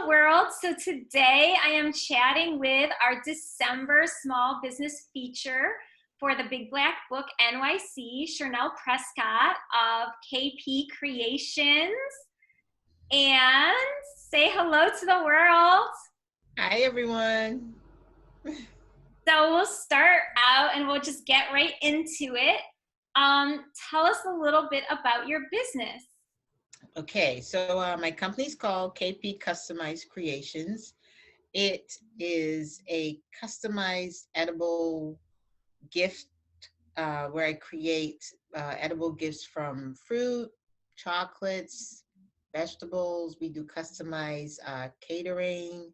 Hello world. So today I am chatting with our December small business feature for the Big Black Book NYC, Shernell Prescott of KP Creations. And say hello to the world. Hi, everyone. So we'll start out and we'll just get right into it. Tell us a little bit about your business. Okay, so my company's called KP Customized Kreations. It is a customized edible gift where I create edible gifts from fruit, chocolates, vegetables. We do customized catering,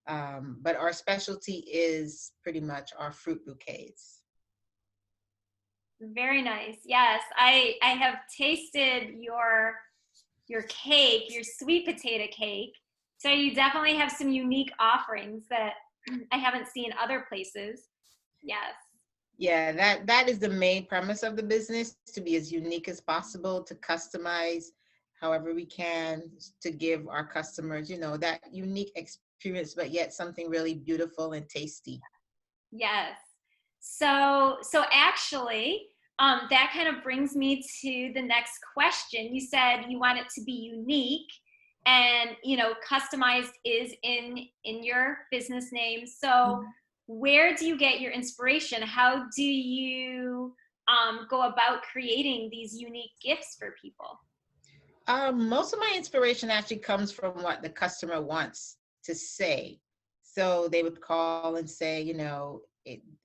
but our specialty is pretty much our fruit bouquets. Very nice. Yes, I have tasted your cake, your sweet potato cake. So you definitely have some unique offerings that I haven't seen other places. Yes. Yeah, that is the main premise of the business, to be as unique as possible, to customize however we can, to give our customers, that unique experience, but yet something really beautiful and tasty. Yes. So actually, that kind of brings me to the next question. You said you want it to be unique, and customized is in your business name. So where do you get your inspiration? How do you go about creating these unique gifts for people? Most of my inspiration actually comes from what the customer wants to say. So they would call and say,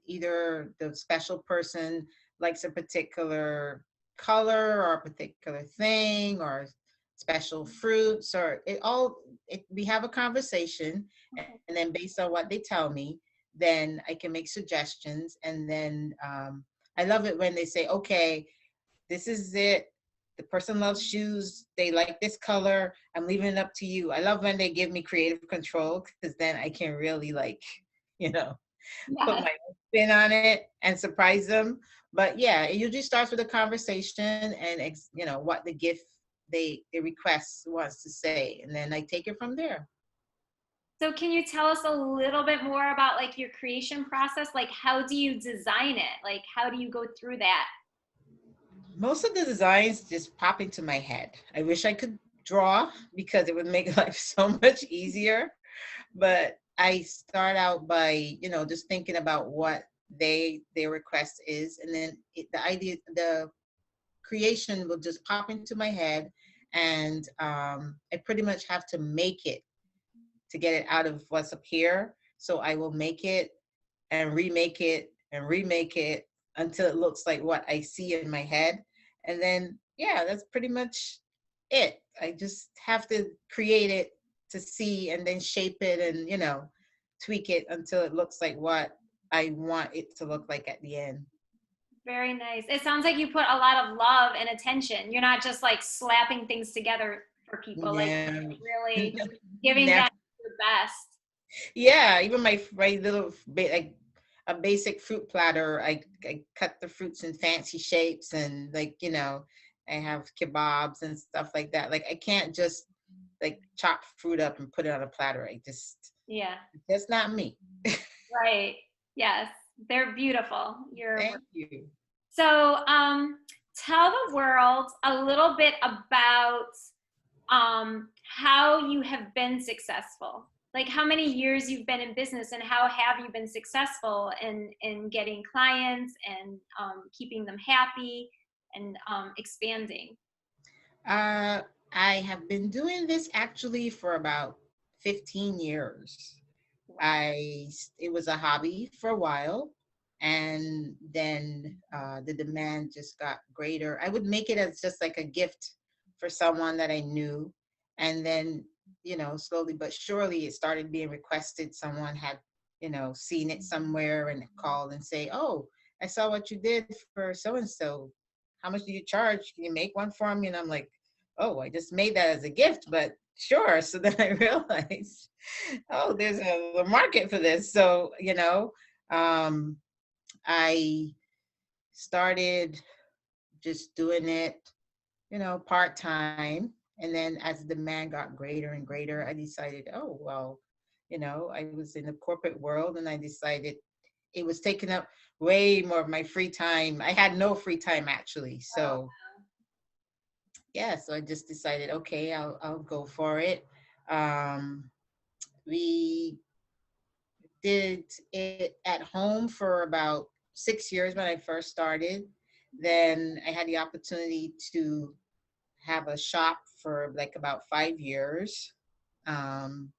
either the special person likes a particular color or a particular thing or special fruits, or we have a conversation, and then based on what they tell me, then I can make suggestions. And then I love it when they say, okay, this is it. The person loves shoes. They like this color. I'm leaving it up to you. I love when they give me creative control, because then I can really you know, put Yes. my spin on it and surprise them. But yeah, it usually starts with a conversation and what the gift they request wants to say, and then I take it from there. So can you tell us a little bit more about like your creation process? Like how do you design it? Like how do you go through that? Most of the designs just pop into my head. I wish I could draw, because it would make life so much easier. But I start out by, just thinking about what their request is, and then the creation will just pop into my head, and I pretty much have to make it to get it out of what's up here. So I will make it and remake it and remake it until it looks like what I see in my head. And then, yeah, that's pretty much it. I just have to create it to see, and then shape it and, tweak it until it looks like what I want it to look like at the end. Very nice. It sounds like you put a lot of love and attention. You're not just like slapping things together for people, like Yeah. really giving Never. them your best. Yeah, even my little like a basic fruit platter. I cut the fruits in fancy shapes, and I have kebabs and stuff like that. Like I can't just like chop fruit up and put it on a platter. Yeah, That's not me. right. Yes, they're beautiful. Thank you. So tell the world a little bit about how you have been successful. Like how many years you've been in business, and how have you been successful in getting clients and keeping them happy and expanding. Uh, I have been doing this actually for about 15 years. Wow. It was a hobby for a while, and then the demand just got greater. I would make it as just like a gift for someone that I knew, and then slowly but surely it started being requested. Someone had seen it somewhere and called and say, oh, I saw what you did for so and so. How much do you charge? Can you make one for me? And I'm like, oh, I just made that as a gift, but sure. So then I realized, oh, there's a market for this. So, um, I started just doing it, part time. And then as the demand got greater and greater, I decided, oh, well, I was in the corporate world and I decided it was taking up way more of my free time. I had no free time actually. Oh, So yeah, so I just decided, okay, I'll go for it. Um, we did it at home for about 6 years when I first started. Then I had the opportunity to have a shop for like about 5 years. Um,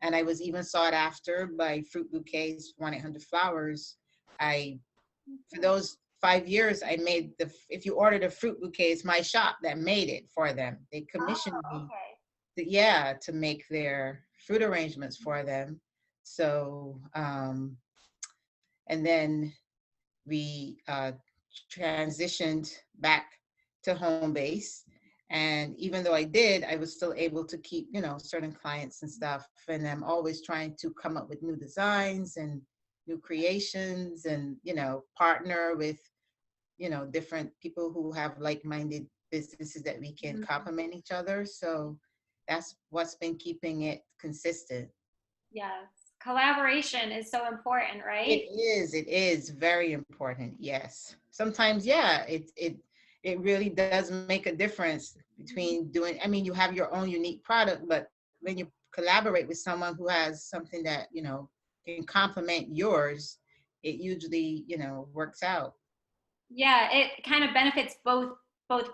and I was even sought after by Fruit Bouquets, 1-800 Flowers. I For those 5 years, I made if you ordered a fruit bouquet, it's my shop that made it for them. They commissioned me, okay. yeah, to make their fruit arrangements for them. So, and then we transitioned back to home base. And even though I did, I was still able to keep, certain clients and stuff. And I'm always trying to come up with new designs and new creations and, partner with, different people who have like-minded businesses that we can Mhm. complement each other. So that's what's been keeping it consistent. Yes. Collaboration is so important, right? It is very important. Yes. Sometimes, yeah, it really does make a difference between doing, I mean, you have your own unique product, but when you collaborate with someone who has something that, can complement yours, it usually, works out. Yeah, it kind of benefits both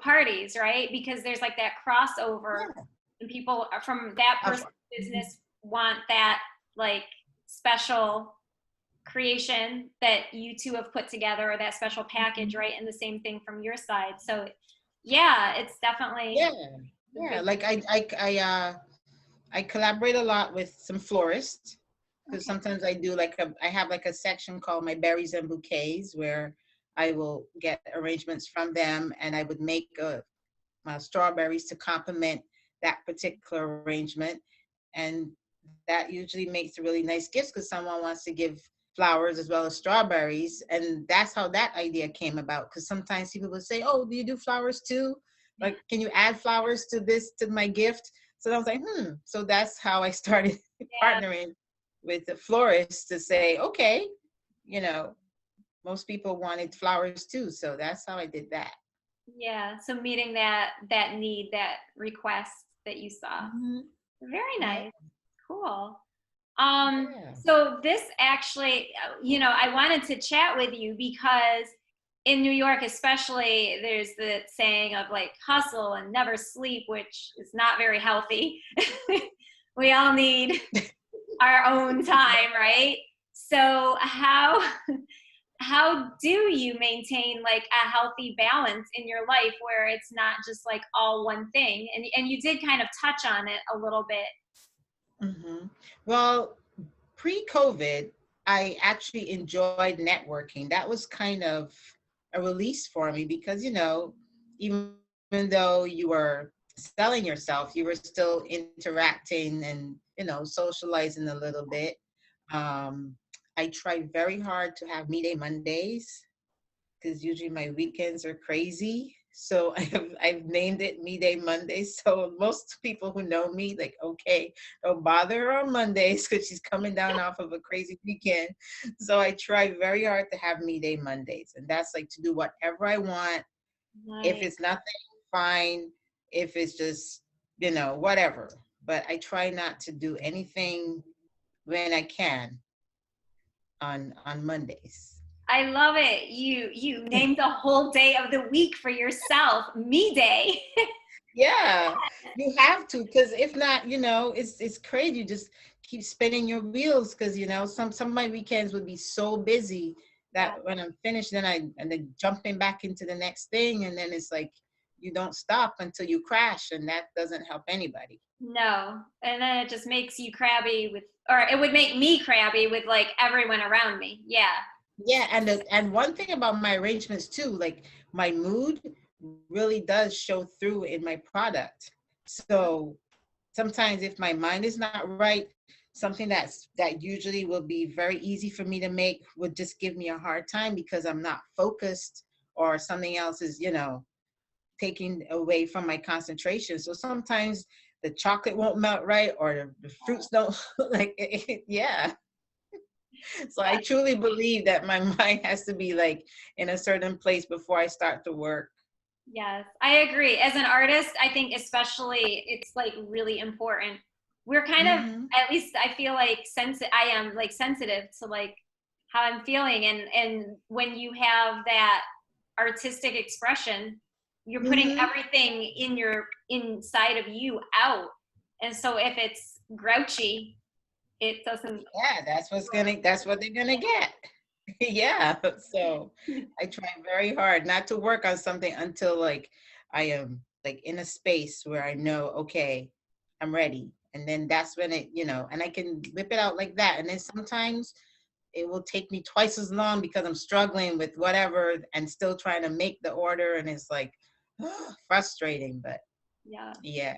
parties, right? Because there's like that crossover, Yeah. and people from that Of, person's business want that like special creation that you two have put together, or that special package, right? And the same thing from your side. So yeah, it's definitely yeah. a Yeah. good. Like I collaborate a lot with some florists because Okay. sometimes I have like a section called my berries and bouquets where I will get arrangements from them and I would make strawberries to complement that particular arrangement. And that usually makes really nice gifts because someone wants to give flowers as well as strawberries. And that's how that idea came about. Because sometimes people would say, oh, do you do flowers too? Like, can you add flowers to my gift? So I was like, So that's how I started Yeah, partnering with the florist to say, okay, you know, most people wanted flowers too. So that's how I did that. yeah. So meeting that need, that request that you saw. Mhm. Very Yeah. nice. Cool. Yeah. So this actually, I wanted to chat with you because in New York, especially, there's the saying of like hustle and never sleep, which is not very healthy. We all need our own time, right? So how do you maintain like a healthy balance in your life where it's not just like all one thing? And you did kind of touch on it a little bit. hmm Well, pre-COVID, I actually enjoyed networking. That was kind of a release for me because, even though you were selling yourself, you were still interacting and, socializing a little bit. Um, I try very hard to have me day Mondays because usually my weekends are crazy. So I've named it Me Day Monday. So most people who know me, like, okay, don't bother her on Mondays because she's coming down off of a crazy weekend. So I try very hard to have Me Day Mondays, and that's like to do whatever I want. If Nice. it's nothing, fine. If it's just whatever. But I try not to do anything when I can on Mondays. I love it. You named the whole day of the week for yourself, Me Day. Yeah, you have to, because if not, it's crazy. You just keep spinning your wheels because some of my weekends would be so busy Yeah. that when I'm finished, then jumping back into the next thing, and then it's like you don't stop until you crash, and that doesn't help anybody. No. And then it just makes you crabby with, or it would make me crabby with like everyone around me. Yeah. Yeah, and one thing about my arrangements too, like my mood really does show through in my product. So sometimes if my mind is not right, something that usually will be very easy for me to make would just give me a hard time because I'm not focused or something else is, taking away from my concentration. So sometimes the chocolate won't melt right, or the fruits don't like yeah. So I truly believe that my mind has to be like in a certain place before I start to work. Yes, I agree. As an artist, I think especially it's like really important. We're kind of, Hmm. at least I feel like I am like sensitive to like how I'm feeling, and when you have that artistic expression, you're putting Hmm. everything in your inside of you out. And so if it's grouchy, it doesn't. Yeah, that's what they're gonna get. Yeah. So I try very hard not to work on something until like I am like in a space where I know, okay, I'm ready. And then that's when and I can whip it out like that. And then sometimes it will take me twice as long because I'm struggling with whatever and still trying to make the order. And it's like frustrating, but Yeah, yeah,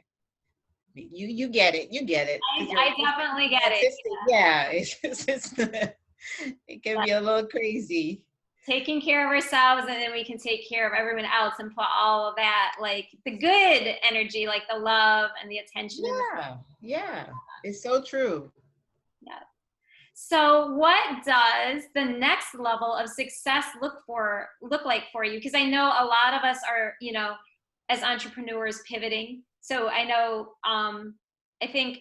you get it. You get it. Because I definitely get it. artistic. Yeah. It can be a little crazy. Taking care of ourselves, and then we can take care of everyone else and put all of that, like the good energy, like the love and the attention and the, Yeah. Yeah. It's so true. yeah. So what does the next level of success look like for you? Because I know a lot of us are, as entrepreneurs pivoting. So I know, I think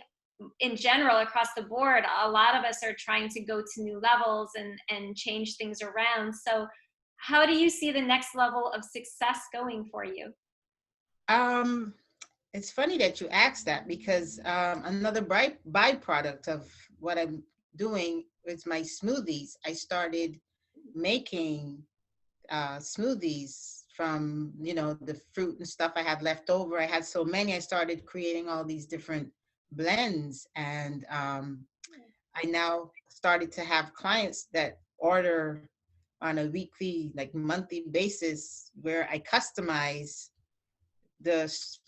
in general across the board, a lot of us are trying to go to new levels and change things around. So how do you see the next level of success going for you? Um, it's funny that you asked that because another byproduct of what I'm doing is my smoothies. I started making smoothies from the fruit and stuff I had left over. I had so many. I started creating all these different blends, and I now started to have clients that order on a weekly, like monthly basis, where I customize the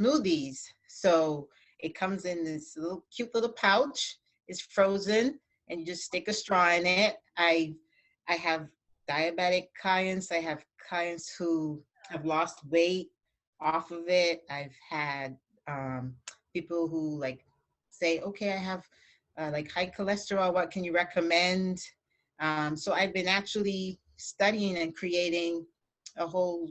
smoothies. So it comes in this little cute little pouch. It's frozen, and you just stick a straw in it. I have diabetic clients. I have clients who have lost weight off of it. I've had people who like say, "Okay, I have like high cholesterol. What can you recommend?" So I've been actually studying and creating a whole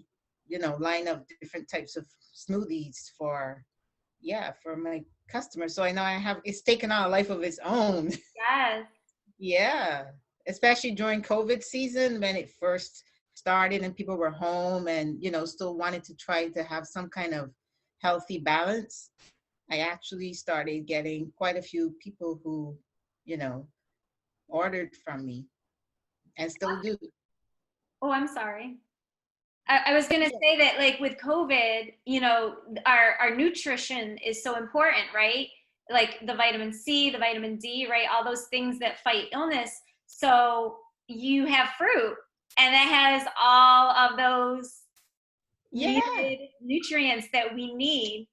line of different types of smoothies for my customers. So I know it's taken on a life of its own. Yes. Yeah, especially during COVID season when it first started and people were home and still wanted to try to have some kind of healthy balance. I actually started getting quite a few people who you know ordered from me and still do. Oh, I'm sorry. I was going to say that, like with COVID, our nutrition is so important, right? Like the vitamin C, the vitamin D, right? All those things that fight illness. So you have fruit, and it has all of those Yeah. needed nutrients that we need.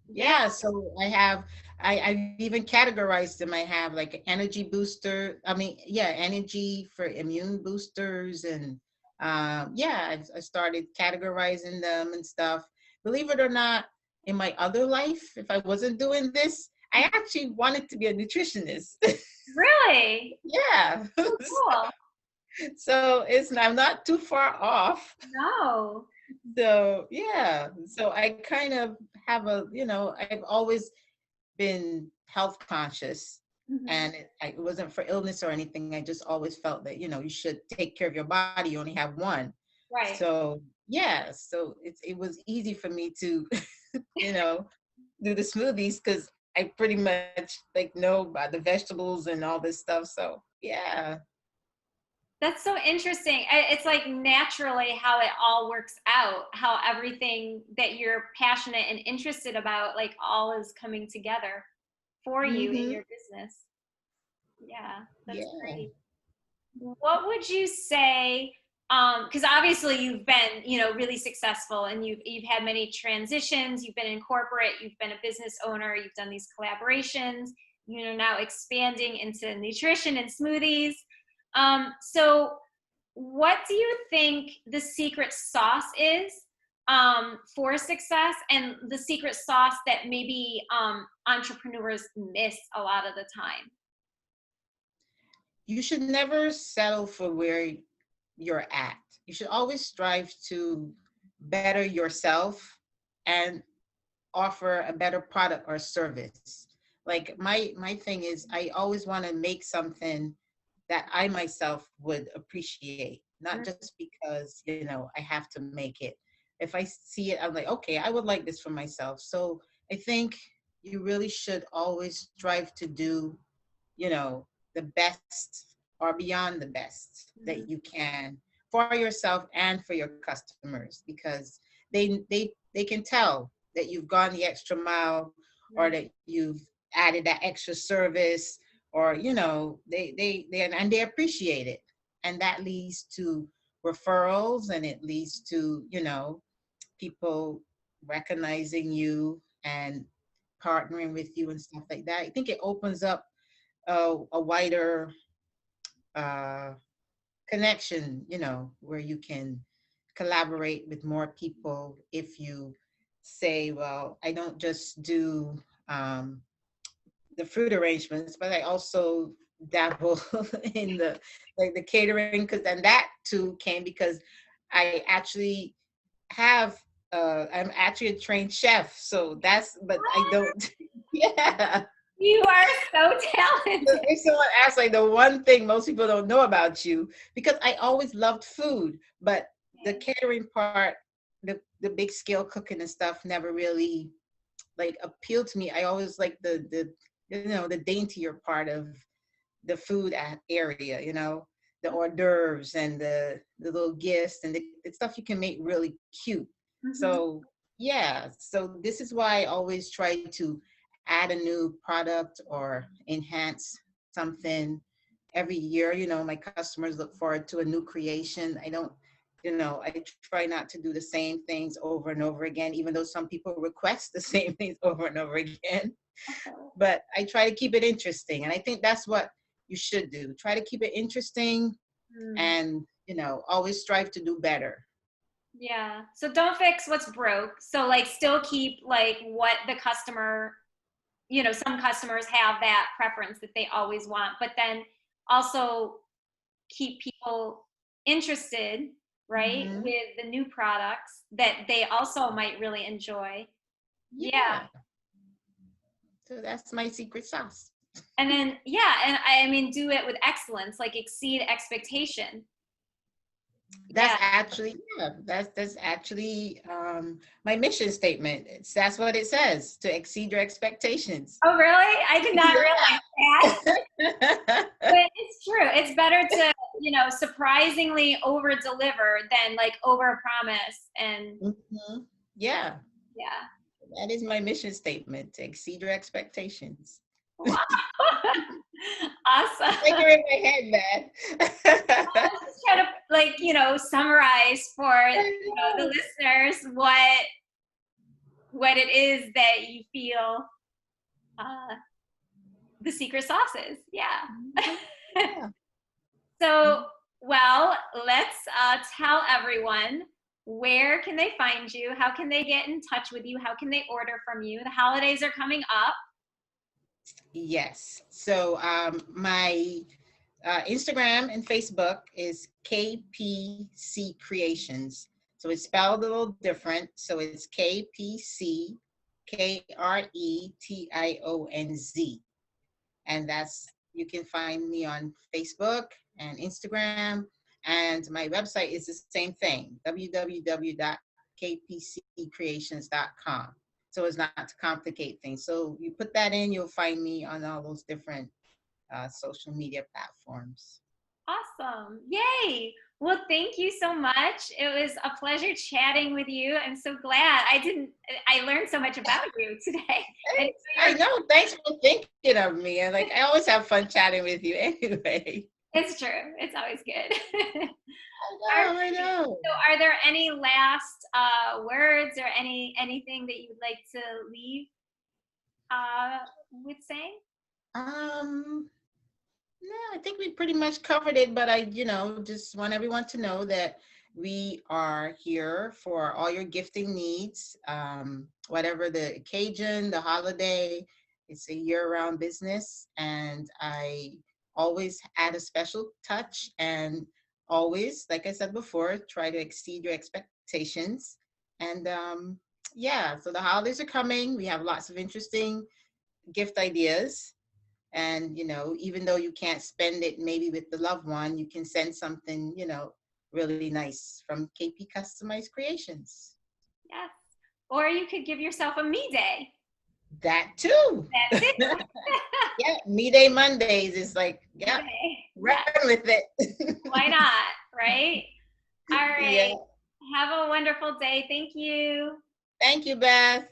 Yeah. Yeah, so I've even categorized them. I have like energy booster. I mean, yeah, energy for immune boosters, and I started categorizing them and stuff. Believe it or not, in my other life, if I wasn't doing this, I actually wanted to be a nutritionist. Really? Yeah. So cool. So I'm not too far off. No. So yeah, so I kind of have I've always been health conscious, Mhm. and it wasn't for illness or anything. I just always felt that you should take care of your body. You only have one. Right. So yeah, so it was easy for me to you know do the smoothies because I pretty much like know about the vegetables and all this stuff. So yeah. That's so interesting. It's like naturally how it all works out, how everything that you're passionate and interested about, like all is coming together for you in Hmm. your business. Yeah, that's Yeah. great. What would you say? Because obviously you've been, really successful, and you've had many transitions. You've been in corporate, you've been a business owner, you've done these collaborations. Now expanding into nutrition and smoothies. So what do you think the secret sauce is for success, and the secret sauce that maybe entrepreneurs miss a lot of the time? You should never settle for where you're at. You should always strive to better yourself and offer a better product or service. Like my thing is I always want to make something that I myself would appreciate, not Mm, just because, I have to make it. If I see it, I'm like, okay, I would like this for myself. So I think you really should always strive to do, the best or beyond the best mhm, that you can for yourself and for your customers, because they can tell that you've gone the extra mile, or mm, that you've added that extra service, or and they appreciate it, and that leads to referrals, and it leads to people recognizing you and partnering with you and stuff like that. I think it opens up a wider uh, connection, where you can collaborate with more people if you say, well, I don't just do um, the fruit arrangements, but I also dabble in the like the catering, because then that too came because I actually have I'm actually a trained chef, so but I don't yeah. you are so talented. If someone asks, like, the one thing most people don't know about you, because I always loved food, but the catering part, the big scale cooking and stuff never really like appealed to me. I always like the daintier part of the food area, the hors d'oeuvres and the little gifts and the stuff you can make really cute. Mhm. So yeah, so this is why I always try to add a new product or enhance something every year. My customers look forward to a new creation. I don't, I try not to do the same things over and over again, even though some people request the same things over and over again. Okay. But I try to keep it interesting. And I think that's what you should do. Try to keep it interesting, Mm, and, always strive to do better. yeah. So don't fix what's broke. So like still keep like what the customer, some customers have that preference that they always want, but then also keep people interested, right, Hmm. with the new products that they also might really enjoy. Yeah. Yeah. So that's my secret sauce. And then, yeah, and I mean, do it with excellence, like exceed expectation. That's Yeah. actually, yeah, that's actually my mission statement. That's what it says, to exceed your expectations. Oh, really? I did not realize that. Yeah. But it's true. It's better to, surprisingly over deliver than like over promise. And Mhm. Yeah, yeah. that is my mission statement, to exceed your expectations. Wow. Like Awesome. you're in my head, man. Just try to like, summarize for, I the know. listeners what it is that you feel uh, the secret sauce is. Yeah. Mhm. Yeah. So, well, let's tell everyone, where can they find you? How can they get in touch with you? How can they order from you? The holidays are coming up. Yes. So my Instagram and Facebook is KPC Creations. So it's spelled a little different. So it's KPC Kretionz. And you can find me on Facebook and Instagram. And my website is the same thing, www.kpccreations.com. So as not to complicate things. So you put that in, you'll find me on all those different social media platforms. Awesome. Yay. Well, thank you so much. It was a pleasure chatting with you. I'm so glad I learned so much about you today. And Thanks. I know. Thanks for thinking of me. And like, I always have fun chatting with you anyway. it's true. It's always good. All I know. I right. know. So are there any last words or anything that you would like to leave uh, with saying? Um, no, I think we pretty much covered it, but I, just want everyone to know that We are here for all your gifting needs, whatever the occasion, the holiday. It's a year-round business, and I always add a special touch and always, like I said before, try to exceed your expectations. And yeah, so the holidays are coming. We have lots of interesting gift ideas. And, even though you can't spend it maybe with the loved one, you can send something, really nice from KP Customized Kreations. Yes. Or you could give yourself a me day. That too. That too. Yeah, Me Day Mondays is like, yeah, run Yeah. with it. Why not? Right? All Yeah. right. Have a wonderful day. Thank you. Thank you, Beth.